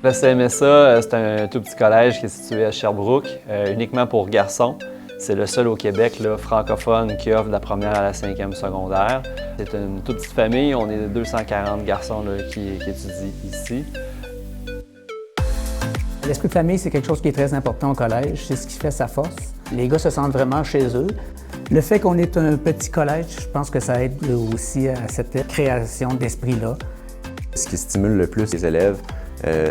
Le CMSA, c'est un tout petit collège qui est situé à Sherbrooke, uniquement pour garçons. C'est le seul au Québec là, francophone qui offre de la première à la 5e secondaire. C'est une toute petite famille, on est 240 garçons là, qui étudient ici. L'esprit de famille, c'est quelque chose qui est très important au collège, c'est ce qui fait sa force. Les gars se sentent vraiment chez eux. Le fait qu'on est un petit collège, je pense que ça aide aussi à cette création d'esprit-là. Ce qui stimule le plus les élèves,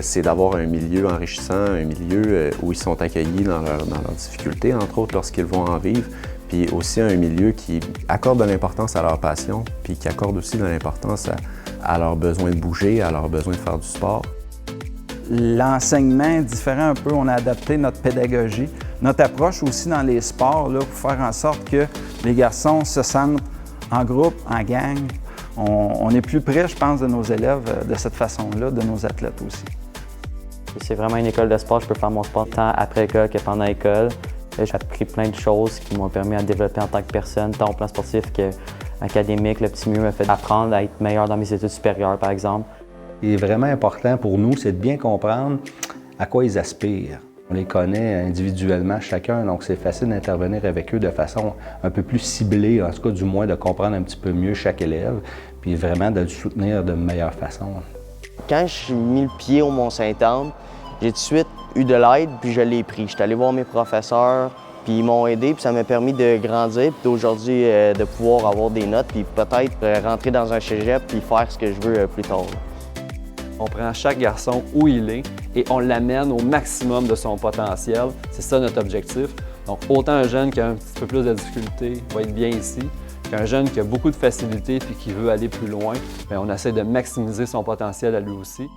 c'est d'avoir un milieu enrichissant, un milieu où ils sont accueillis dans leurs difficultés, entre autres lorsqu'ils vont en vivre, puis aussi un milieu qui accorde de l'importance à leur passion, puis qui accorde aussi de l'importance à leur besoin de bouger, à leur besoin de faire du sport. L'enseignement est différent un peu, on a adapté notre pédagogie, notre approche aussi dans les sports là, pour faire en sorte que les garçons se sentent en groupe, en gang. On est plus près, je pense, de nos élèves de cette façon-là, de nos athlètes aussi. C'est vraiment une école de sport. Je peux faire mon sport tant après l'école que pendant l'école. J'ai appris plein de choses qui m'ont permis de développer en tant que personne, tant au plan sportif qu'académique. Le petit milieu m'a fait apprendre à être meilleur dans mes études supérieures, par exemple. Ce qui est vraiment important pour nous, c'est de bien comprendre à quoi ils aspirent. On les connaît individuellement chacun, donc c'est facile d'intervenir avec eux de façon un peu plus ciblée, en tout cas du moins de comprendre un petit peu mieux chaque élève, puis vraiment de le soutenir de meilleure façon. Quand je suis mis le pied au Mont-Saint-Anne, j'ai tout de suite eu de l'aide, puis je l'ai pris. Je suis allé voir mes professeurs, puis ils m'ont aidé, puis ça m'a permis de grandir, puis d'aujourd'hui de pouvoir avoir des notes, puis peut-être rentrer dans un cégep, puis faire ce que je veux plus tard. On prend chaque garçon où il est et on l'amène au maximum de son potentiel. C'est ça notre objectif. Donc autant un jeune qui a un petit peu plus de difficulté va être bien ici, qu'un jeune qui a beaucoup de facilité et qui veut aller plus loin, bien, on essaie de maximiser son potentiel à lui aussi.